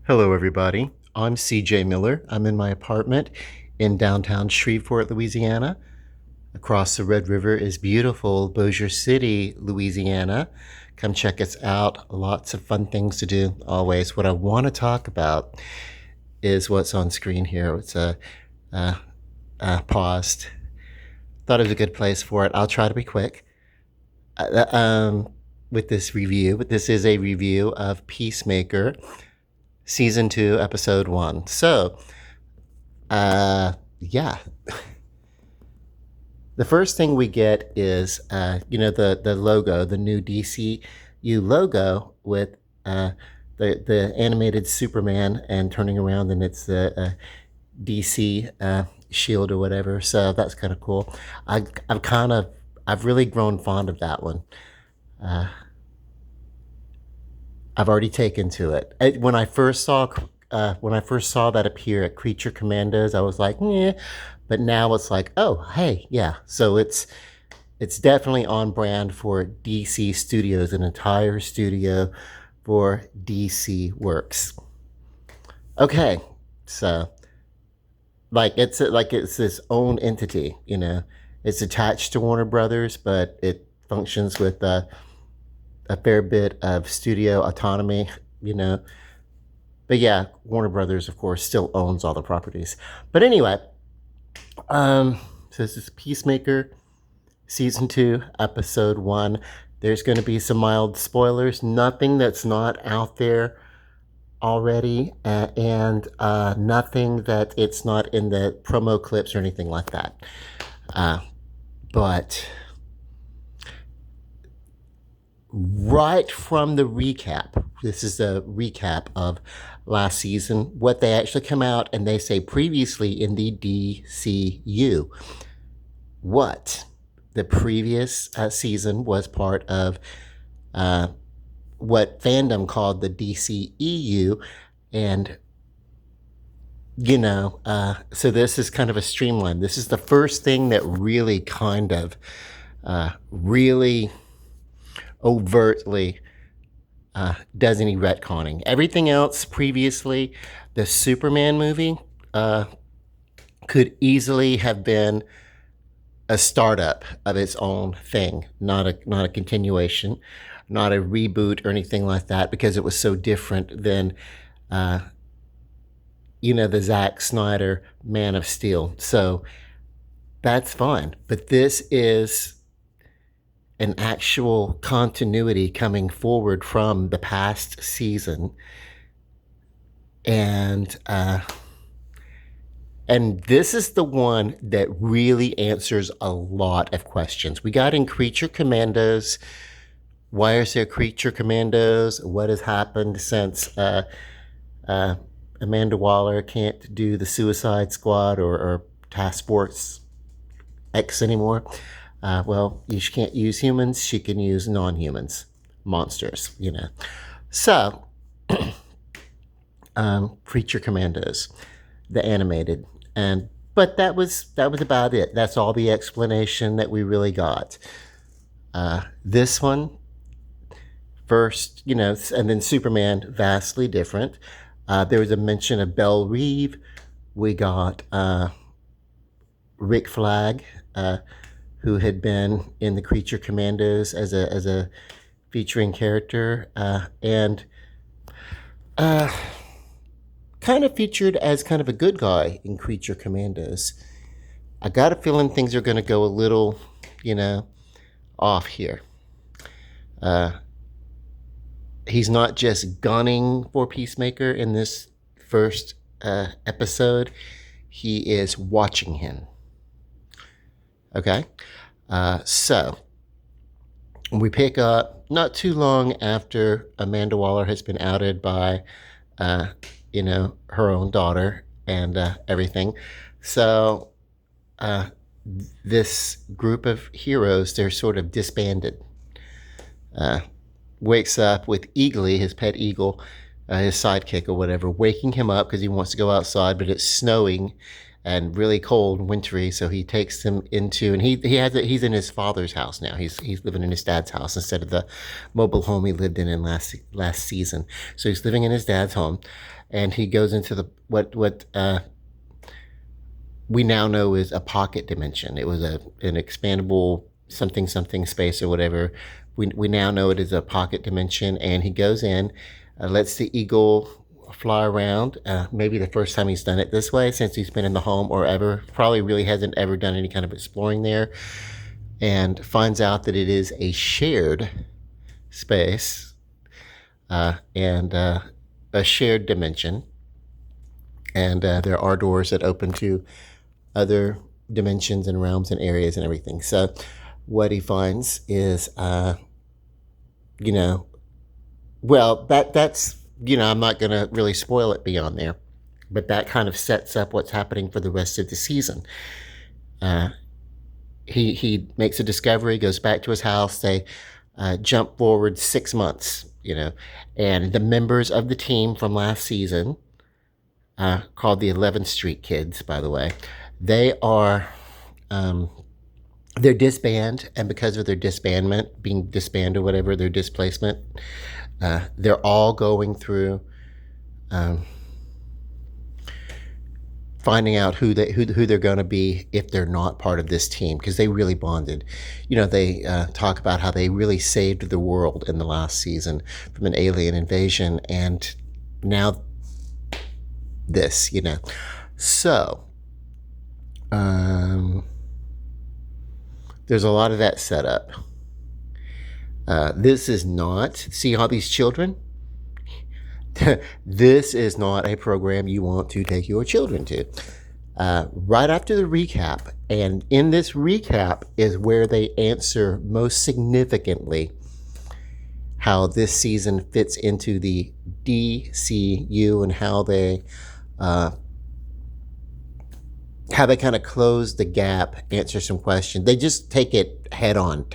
Hello, everybody. I'm CJ Miller. I'm in my apartment in downtown Shreveport, Louisiana. Across the Red River is beautiful Bossier City, Louisiana. Come check us out. Lots of fun things to do always. What I want to talk about is what's on screen here. It's uh, paused. Thought it was a good place for it. I'll try to be quick with this review, but this is a review of Peacemaker, Season 2, Episode 1. So, yeah. The first thing we get is, the logo, the new DCU logo with the animated Superman and turning around, and it's the DC shield or whatever. So that's kind of cool. I've really grown fond of that one. I've already taken to it. When I first saw that appear at Creature Commandos, I was like, yeah. But now it's like, oh, hey, yeah. So it's definitely on brand for DC Studios, an entire studio for DC Works. Okay, so it's its own entity. It's attached to Warner Brothers, but it functions with a fair bit of studio autonomy, But yeah, Warner Brothers, of course, still owns all the properties. But anyway, so this is Peacemaker, Season 2, Episode 1. There's going to be some mild spoilers, nothing that's not out there already, and nothing that it's not in the promo clips or anything like that. But right from the recap, this is a recap of last season, what they actually come out and they say previously in the DCU. What the previous season was part of what fandom called the DCEU, and so this is kind of a streamline. This is the first thing that really kind of really overtly does any retconning. Everything else previously, the Superman movie could easily have been a startup of its own thing, not a continuation, not a reboot or anything like that, because it was so different than the Zack Snyder Man of Steel. So that's fine. But this is an actual continuity coming forward from the past season, and this is the one that really answers a lot of questions. We got in Creature Commandos. Why is there Creature Commandos? What has happened since Amanda Waller can't do the Suicide Squad or Task Force X anymore? Well, she can't use humans. She can use non-humans, monsters, So, Creature Commandos, the animated, but that was about it. That's all the explanation that we really got. This one, first, and then Superman, vastly different. There was a mention of Belle Reeve. We got Rick Flag, who had been in the Creature Commandos as a featuring character, and kind of featured as kind of a good guy in Creature Commandos. I got a feeling things are going to go a little, off here. He's not just gunning for Peacemaker in this first episode. He is watching him. Okay, so we pick up not too long after Amanda Waller has been outed by, her own daughter and everything. So this group of heroes, they're sort of disbanded. Wakes up with Eagly, his pet eagle, his sidekick or whatever, waking him up because he wants to go outside, but it's snowing and really cold and wintry. So he takes them into, and he's in his father's house now. He's living in his dad's house instead of the mobile home he lived in last season. So he's living in his dad's home, and he goes into the what we now know is a pocket dimension. It was an expandable something space or whatever. We now know it is a pocket dimension, and he goes in, lets the eagle fly around. Maybe the first time he's done it this way since he's been in the home, or ever. Probably really hasn't ever done any kind of exploring there, and finds out that it is a shared space, and a shared dimension, and there are doors that open to other dimensions and realms and areas and everything. So what he finds is, you know, well, that's, I'm not going to really spoil it beyond there, but that kind of sets up what's happening for the rest of the season. He makes a discovery, goes back to his house. They jump forward 6 months, and the members of the team from last season, called the 11th Street Kids, by the way, they are, they're disbanded, and because of their disbandment, being disbanded or whatever, their displacement, they're all going through finding out who they're going to be if they're not part of this team, because they really bonded. They talk about how they really saved the world in the last season from an alien invasion, and now this, So, there's a lot of that set up. This is not, see all these children? This is not a program you want to take your children to. Right after the recap, and in this recap is where they answer most significantly how this season fits into the DCU, and how they kind of close the gap, answer some questions. They just take it head on,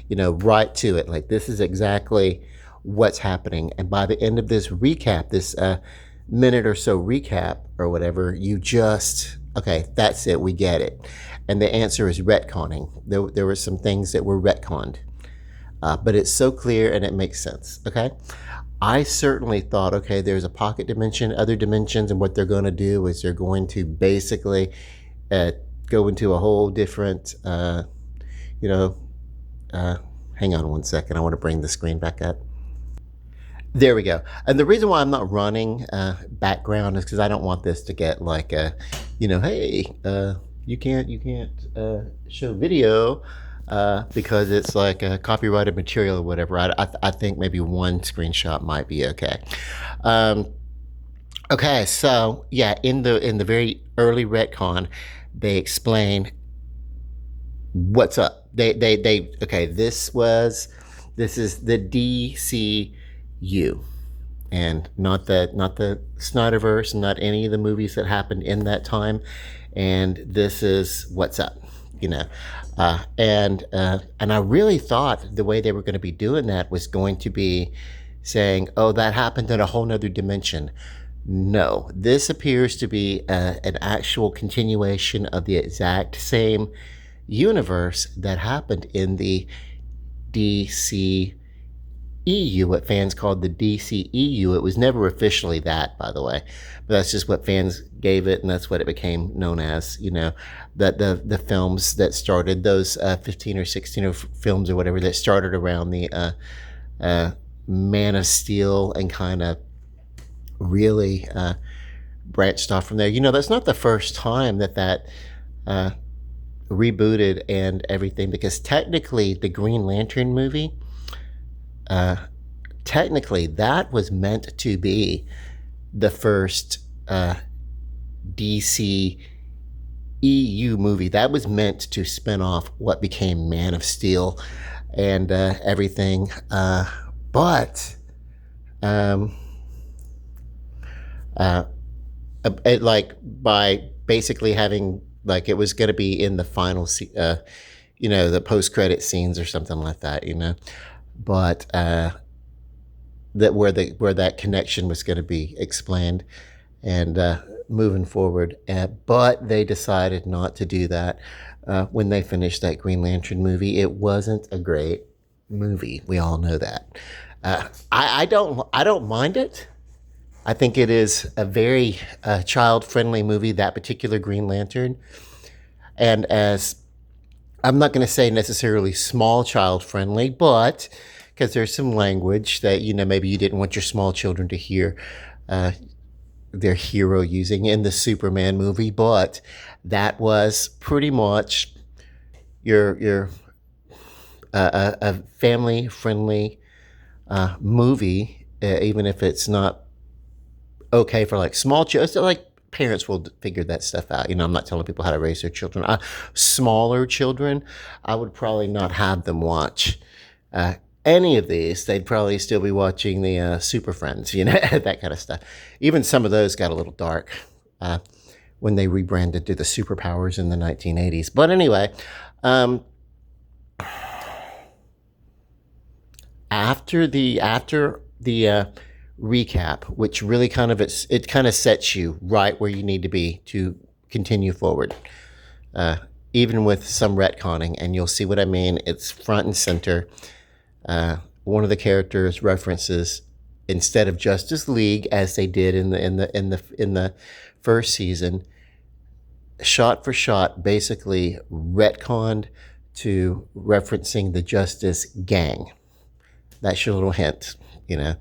right to it. Like, this is exactly what's happening. And by the end of this recap, this minute or so recap or whatever, you just, okay, that's it, we get it. And the answer is retconning. There were some things that were retconned, but it's so clear and it makes sense, okay? I certainly thought, okay, there's a pocket dimension, other dimensions, and what they're going to do is they're going to basically go into a whole different, hang on one second. I want to bring the screen back up. There we go. And the reason why I'm not running background is because I don't want this to get like a, hey, you can't show video because it's like a copyrighted material or whatever. I think maybe one screenshot might be okay. Okay, so yeah, in the very early retcon, they explain what's up. They okay, this is the DCU, and not the Snyderverse, not any of the movies that happened in that time, and this is what's up, and I really thought the way they were going to be doing that was going to be saying, oh, that happened in a whole nother dimension. No, this appears to be an actual continuation of the exact same universe that happened in the DCEU, what fans called the DCEU. It was never officially that, by the way, but that's just what fans gave it, and that's what it became known as, that the films that started, those 15 or 16 films or whatever that started around the Man of Steel and kind of really branched off from there. That's not the first time that rebooted and everything, because technically the Green Lantern movie, technically that was meant to be the first DC EU movie. That was meant to spin off what became Man of Steel and everything, but like, by basically having, like, it was going to be in the final the post-credit scenes or something like that, but that where that connection was going to be explained, and moving forward. But they decided not to do that when they finished that Green Lantern movie. It wasn't a great movie. We all know that. I don't mind it. I think it is a very child friendly movie. That particular Green Lantern, and as I'm not going to say necessarily small child friendly, but because there's some language that maybe you didn't want your small children to hear uh, their hero using in the Superman movie, but that was pretty much your a family friendly movie, even if it's not okay for like small children. So like parents will figure that stuff out. I'm not telling people how to raise their children. Smaller children, I would probably not have them watch uh, any of these. They'd probably still be watching the Super Friends, that kind of stuff. Even some of those got a little dark when they rebranded to the Superpowers in the 1980s. But anyway, um, after the recap, which really it kind of sets you right where you need to be to continue forward, uh, even with some retconning, and you'll see what I mean. It's front and center. One of the characters references, instead of Justice League as they did in the first season, shot for shot, basically retconned to referencing the Justice Gang. That's your little hint, you know.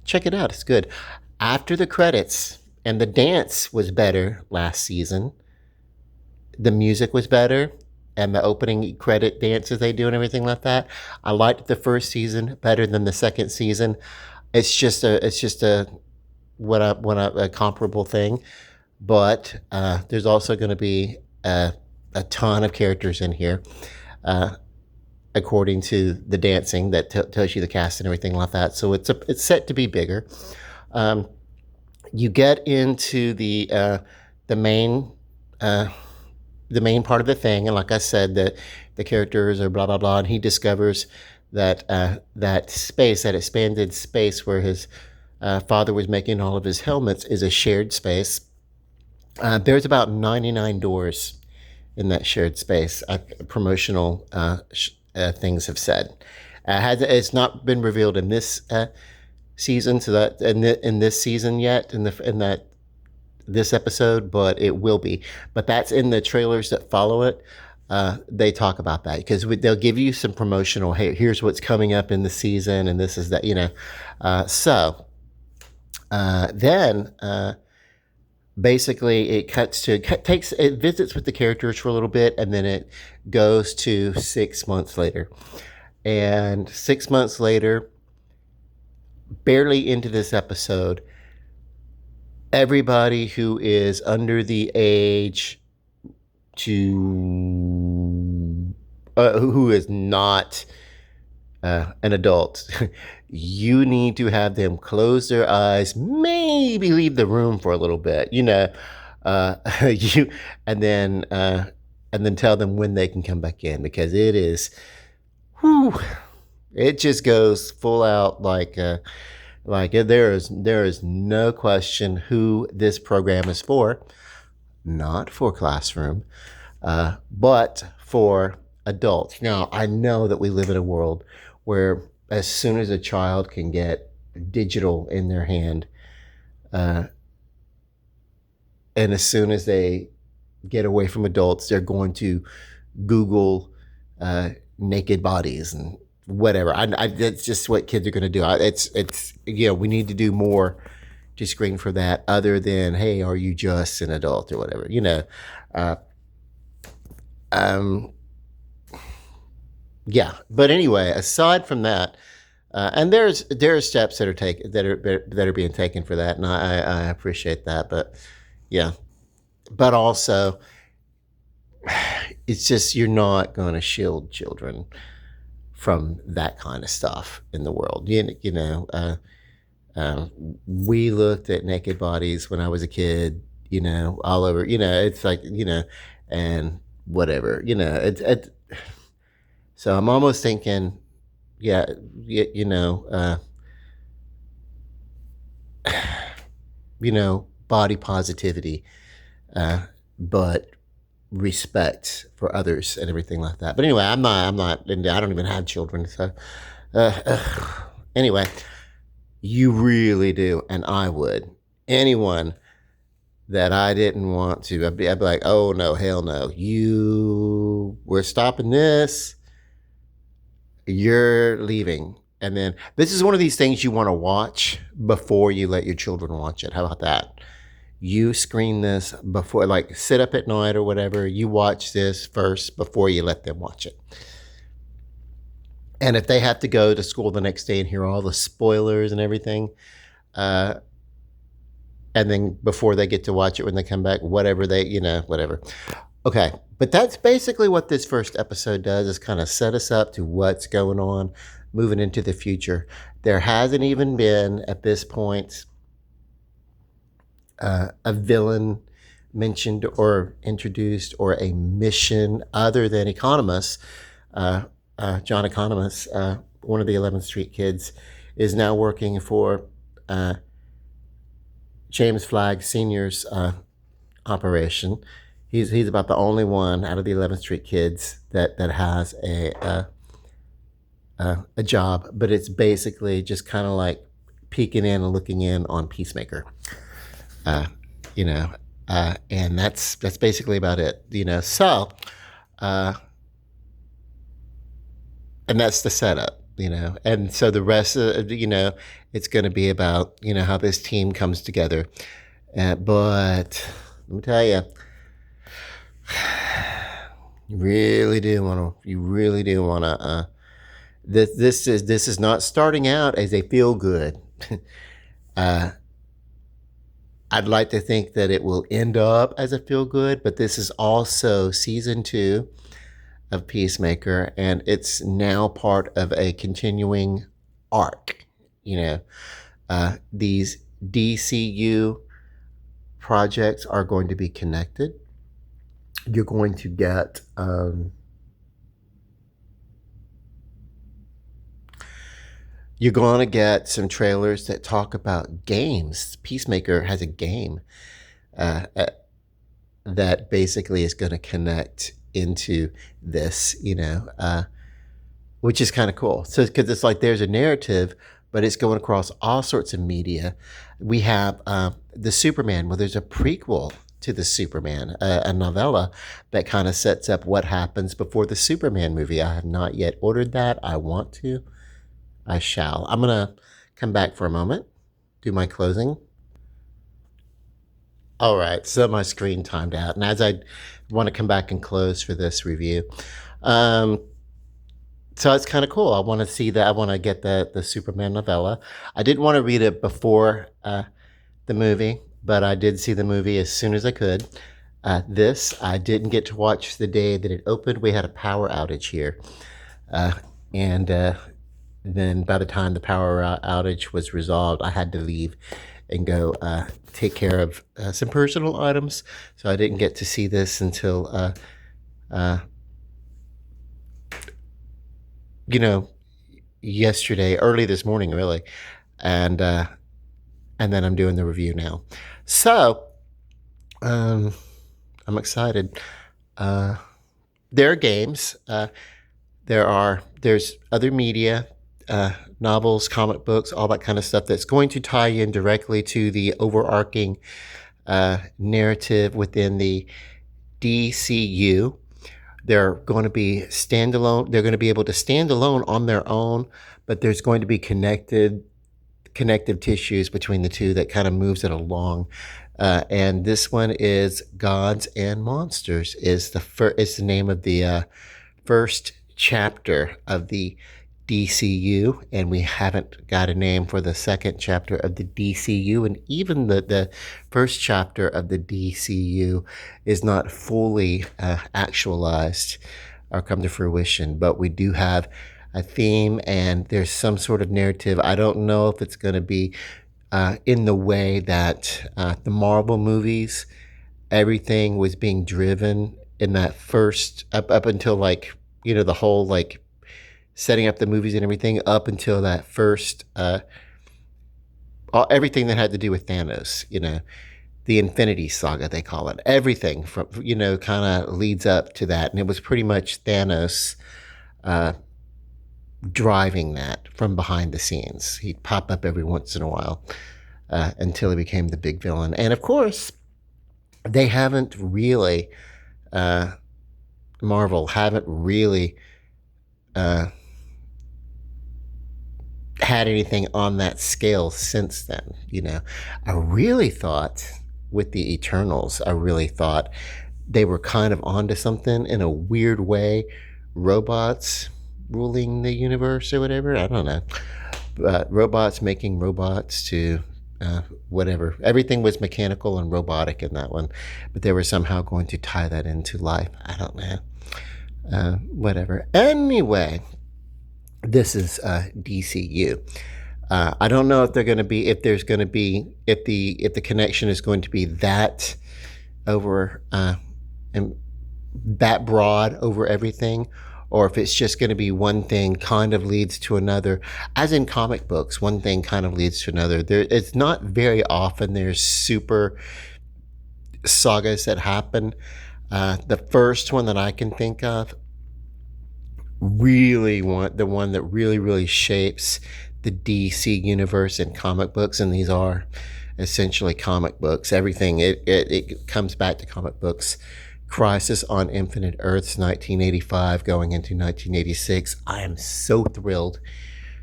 Check it out. It's good. After the credits, and the dance was better last season. The music was better, and the opening credit dances they do and everything like that. I liked the first season better than the second season. It's just a a comparable thing. But there's also going to be a ton of characters in here. Uh, According to the dancing that tells you the cast and everything like that. So it's set to be bigger. Um, you get into the main uh, the main part of the thing, and like I said, the characters are blah blah blah, and he discovers that that expanded space where his father was making all of his helmets, is a shared space. There's about 99 doors in that shared space. Promotional things have said. It's not been revealed in this season, so that in this season yet, in that this episode, but it will be. But that's in the trailers that follow it. They talk about that because they'll give you some promotional. Hey, here's what's coming up in the season, and this is that. Then basically it visits with the characters for a little bit, and then it goes to 6 months later. And 6 months later, barely into this episode, everybody who is under the age to who is not an adult, you need to have them close their eyes, maybe leave the room for a little bit, you, and then tell them when they can come back in, because it is, whew, it just goes full out there is no question who this program is for. Not for classroom, but for adults. Now, I know that we live in a world where as soon as a child can get digital in their hand, and as soon as they get away from adults, they're going to Google naked bodies and whatever. That's just what kids are going to do. We need to do more to screen for that, other than, hey, are you just an adult or whatever, uh, um, yeah. But anyway, aside from that, and there are steps that are being taken for that, and I appreciate that. But yeah, but also, it's just, you're not going to shield children from that kind of stuff in the world. We looked at naked bodies when I was a kid, all over. It's like, and whatever. So I'm almost thinking, yeah, you know, body positivity, but respect for others and everything like that. But anyway, I'm not into, I don't even have children. So, anyway, you really do. And I would. Anyone that I didn't want to, I'd be like, oh no, hell no. We're stopping this. You're leaving. And then this is one of these things you want to watch before you let your children watch it. How about that? You screen this before, like sit up at night or whatever. You watch this first before you let them watch it. And if they have to go to school the next day and hear all the spoilers and everything, and then before they get to watch it when they come back, whatever whatever. Okay, but that's basically what this first episode does, is kind of set us up to what's going on moving into the future. There hasn't even been, at this point, a villain mentioned or introduced, or a mission other than Economos. John Economos, one of the 11th Street kids, is now working for James Flagg Sr.'s operation. He's about the only one out of the 11th Street kids that has a job, but it's basically just kind of like peeking in and looking in on Peacemaker. And that's basically about it. So, and that's the setup. And so the rest of it's going to be about how this team comes together. But let me tell you, you really do want to. This is not starting out as a feel good. I'd like to think that it will end up as a feel good, but this is also season 2 of Peacemaker, and it's now part of a continuing arc. These DCU projects are going to be connected. You're going to get some trailers that talk about games. Peacemaker has a game that basically is going to connect into this, which is kind of cool. So, because it's like there's a narrative, but it's going across all sorts of media. We have the Superman. Well, there's a prequel to the Superman, a novella that kind of sets up what happens before the Superman movie. I have not yet ordered that. I want to. I shall. I'm going to come back for a moment, do my closing. All right, so my screen timed out. And as I want to come back and close for this review, so it's kind of cool. I want to see that. I want to get the Superman novella. I didn't want to read it before the movie, but I did see the movie as soon as I could. This I didn't get to watch the day that it opened. We had a power outage here. And then by the time the power outage was resolved, I had to leave and go take care of some personal items. So I didn't get to see this until, yesterday, early this morning, really. And then I'm doing the review now. So I'm excited. There are games. There's other media, novels, comic books, all that kind of stuff that's going to tie in directly to the overarching narrative within the DCU. They're going to be standalone. They're going to be able to stand alone on their own, but there's going to be connective tissues between the two that kind of moves it along. And this one is Gods and Monsters is the name of the first chapter of the DCU, and we haven't got a name for the second chapter of the DCU, and even the first chapter of the DCU is not fully actualized or come to fruition, but we do have a theme and there's some sort of narrative. I don't know if it's going to be in the way that the Marvel movies, everything was being driven in that first up until the whole setting up the movies and everything up until that first everything that had to do with Thanos, the Infinity Saga, they call it. Everything from, kind of leads up to that. And it was pretty much Thanos uh, driving that from behind the scenes. He'd pop up every once in a while until he became the big villain. And of course, they haven't really, uh, Marvel haven't really uh, had anything on that scale since then. I really thought with the Eternals, I really thought they were kind of onto something in a weird way. Robots ruling the universe or whatever. I don't know. Robots making robots to whatever. Everything was mechanical and robotic in that one, but they were somehow going to tie that into life. I don't know. Whatever. Anyway, this is DCU. I don't know if they're going to be, if there's going to be, if the connection is going to be that over and that broad over everything, or if it's just going to be one thing kind of leads to another. As in comic books, one thing kind of leads to another. It's not very often there's super sagas that happen. The first one that I can think of, the one that really shapes the DC universe in comic books, and these are essentially comic books. Everything it comes back to comic books. Crisis on Infinite Earths, 1985, going into 1986. I am so thrilled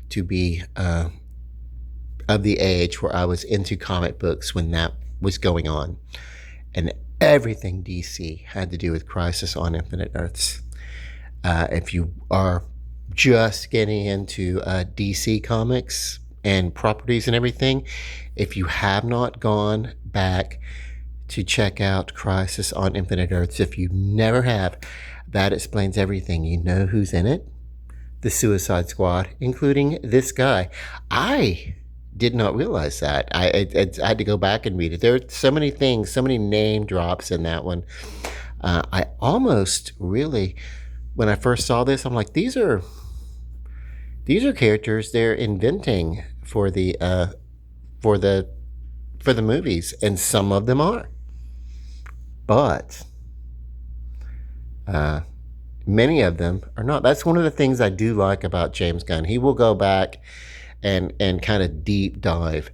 to be of the age where I was into comic books when that was going on, and everything DC had to do with Crisis on Infinite Earths. If you are just getting into DC comics and properties and everything, if you have not gone back to check out Crisis on Infinite Earths, if you never have, that explains everything. You know who's in it? The Suicide Squad, including this guy. I did not realize that. I had to go back and read it. There are so many things, so many name drops in that one. I almost really, when I first saw this, I'm like, these are characters they're inventing for the movies, and some of them are. But many of them are not. That's one of the things I do like about James Gunn. He will go back and kind of deep dive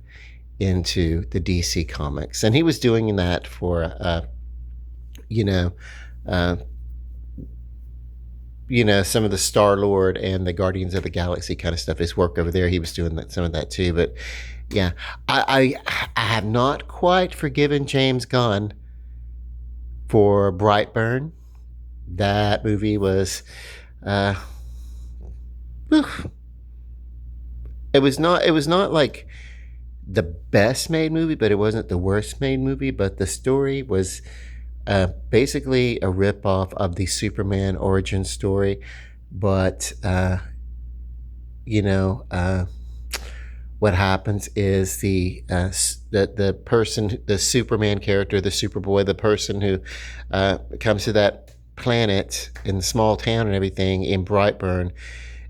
into the DC comics, and he was doing that for some of the Star-Lord and the Guardians of the Galaxy kind of stuff. His work over there, he was doing some of that too. But yeah, I have not quite forgiven James Gunn for Brightburn. That movie was, it was not like the best made movie, but it wasn't the worst made movie. But the story was basically a ripoff of the Superman origin story. But what happens is the person, the Superman character, the Superboy, the person who comes to that planet in the small town and everything in Brightburn,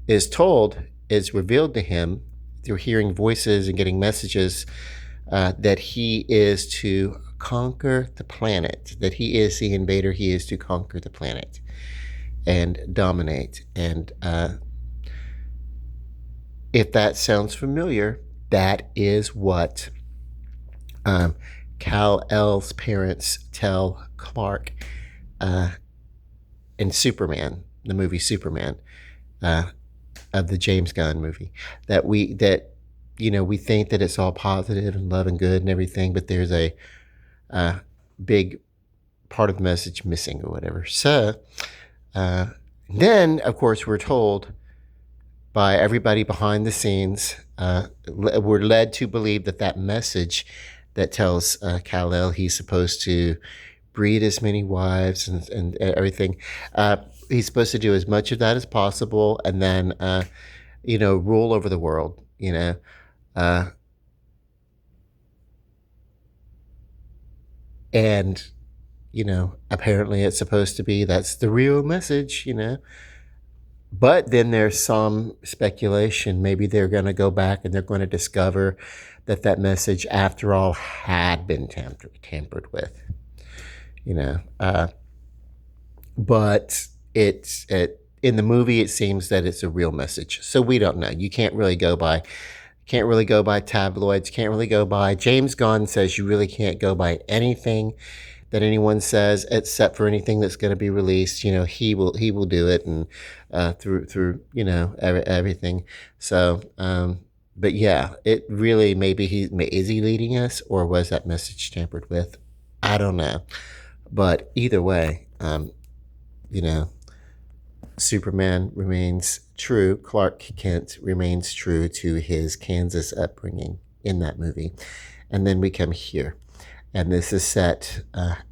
is revealed to him through hearing voices and getting messages that he is to conquer the planet, that he is the invader, he is to conquer the planet and dominate. And if that sounds familiar, that is what Kal-El's parents tell Clark in Superman, the movie Superman, of the James Gunn movie, that we think that it's all positive and love and good and everything, but there's a big part of the message missing or whatever. So then, of course, we're told by everybody behind the scenes, we're led to believe that message that tells Kal-El he's supposed to breed as many wives and everything. He's supposed to do as much of that as possible, and then rule over the world. And apparently it's supposed to be, that's the real message. But then there's some speculation. Maybe they're going to go back and they're going to discover that that message, after all, had been tampered with. You know, but in the movie it seems that it's a real message. So we don't know. You can't really go by tabloids. Can't really go by. James Gunn says you really can't go by anything that anyone says, except for anything that's going to be released. He will do it, and through everything. So, but yeah, it really, maybe is he leading us, or was that message tampered with? I don't know, but either way, you know, Superman remains true. Clark Kent remains true to his Kansas upbringing in that movie, and then we come here. And this is set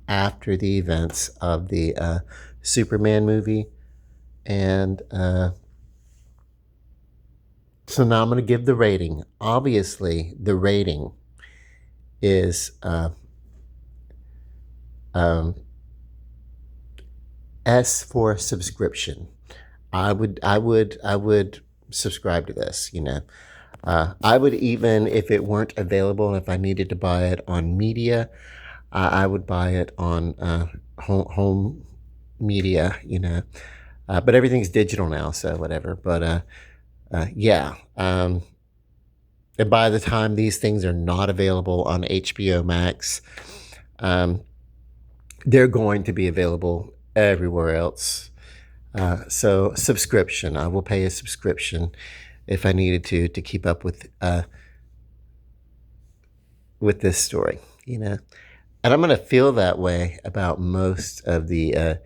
after the events of the Superman movie. And so now I'm going to give the rating. Obviously, the rating is S for subscription. I would subscribe to this. I would, even if it weren't available and if I needed to buy it on media, I would buy it on home media, but everything's digital now, so whatever. But yeah. And by the time these things are not available on HBO Max, um, they're going to be available everywhere else. So subscription, I will pay a subscription if I needed to keep up with this story, And I'm going to feel that way about most of the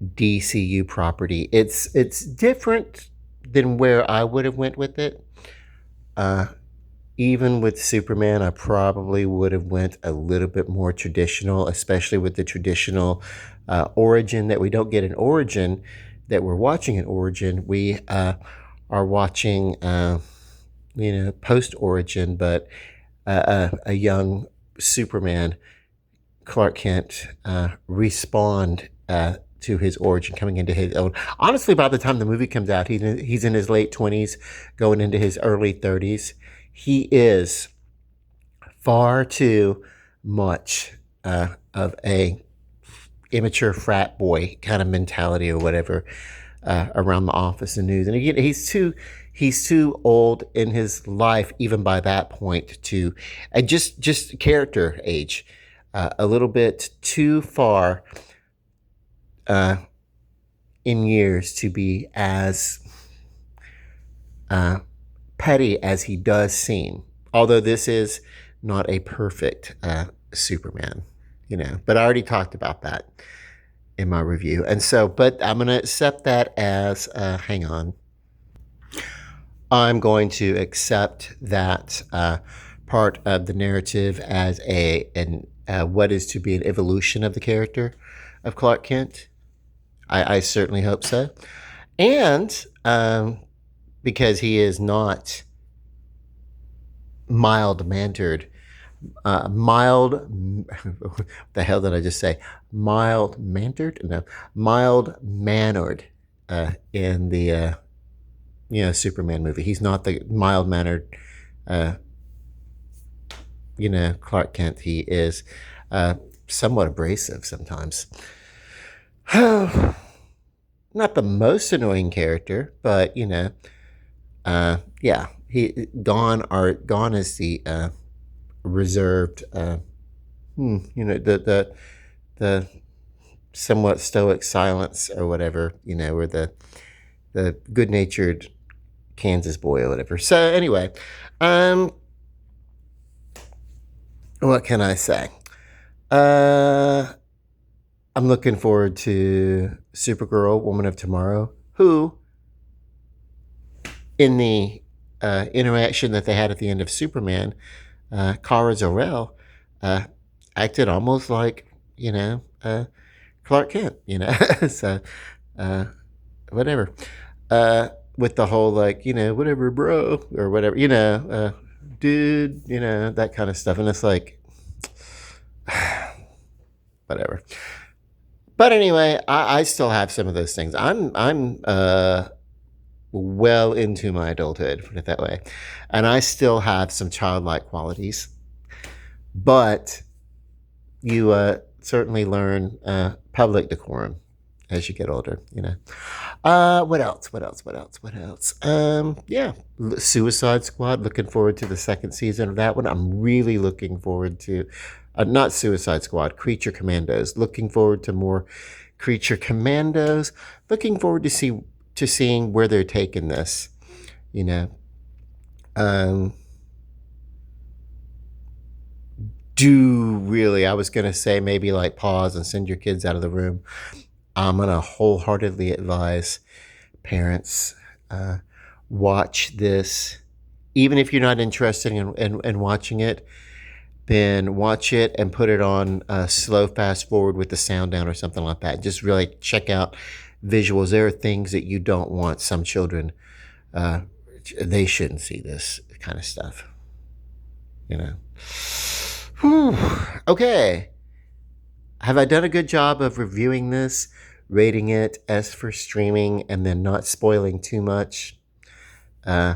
DCU property. It's different than where I would have went with it. Even with Superman, I probably would have went a little bit more traditional, especially with the traditional origin that we don't get an origin, that we're watching an origin. We are watching, post-origin, but a young Superman, Clark Kent, respond to his origin, coming into his own. Honestly, by the time the movie comes out, he's in his late 20s, going into his early 30s. He is far too much of a immature frat boy kind of mentality or whatever around the office and news. And again, he's too old in his life, even by that point, to just character age, a little bit too far in years to be as petty as he does seem. Although this is not a perfect Superman, But I already talked about that in my review. And so, but I'm going to accept that as, hang on. I'm going to accept that part of the narrative as what is to be an evolution of the character of Clark Kent. I certainly hope so. And because he is not mild-mannered, the hell did I just say? Mild-mannered? No, mild-mannered in the Superman movie. He's not the mild-mannered Clark Kent. He is somewhat abrasive sometimes. Not the most annoying character, but yeah, gone is the reserved, the somewhat stoic silence or whatever, or the good-natured Kansas boy or whatever. So anyway, what can I say? I'm looking forward to Supergirl, Woman of Tomorrow, who, in the interaction that they had at the end of Superman, Kara Zor-El acted almost like, Clark Kent, so whatever. With the whole, whatever, bro, or whatever, dude, that kind of stuff. And it's like, whatever. But anyway, I still have some of those things. I'm well into my adulthood, put it that way, and I still have some childlike qualities. But you certainly learn public decorum as you get older. You know. What else? What else? What else? What else? Yeah, Suicide Squad. Looking forward to the second season of that one. I'm really looking forward to, not Suicide Squad, Creature Commandos. Looking forward to more Creature Commandos. Looking forward to seeing where they're taking this. You know. Um, do really? I was gonna say maybe like pause and send your kids out of the room. I'm gonna wholeheartedly advise parents, uh, watch this. Even if you're not interested in watching it, then watch it and put it on slow fast forward with the sound down or something like that. Just really check out visuals. There are things that you don't want some children, uh, they shouldn't see this kind of stuff, you know. Whew. Okay. Have I done a good job of reviewing this, rating it as for streaming, and then not spoiling too much? Uh,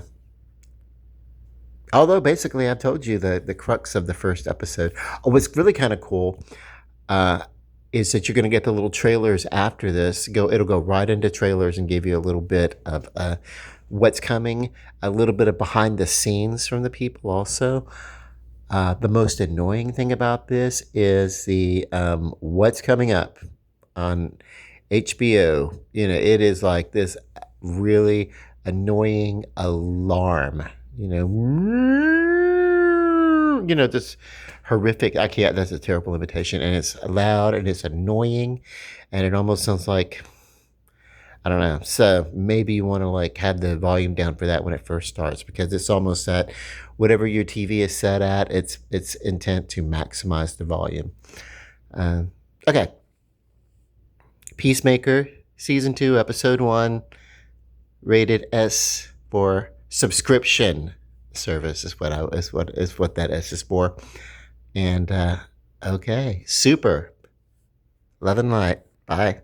Although basically I've told you the crux of the first episode. Oh, what's really kind of cool uh, is that you're going to get the little trailers after this. It'll go right into trailers and give you a little bit of what's coming, a little bit of behind the scenes from the people also. The most annoying thing about this is the what's coming up on HBO. You know, it is like this really annoying alarm. This horrific. I can't. That's a terrible imitation, and it's loud and it's annoying, and it almost sounds like, I don't know. So maybe you want to like have the volume down for that when it first starts, because it's almost at whatever your TV is set at. It's intent to maximize the volume. Okay. Peacemaker season 2 episode 1, rated S for subscription service is what that S is for. And okay, super. Love and light. Bye.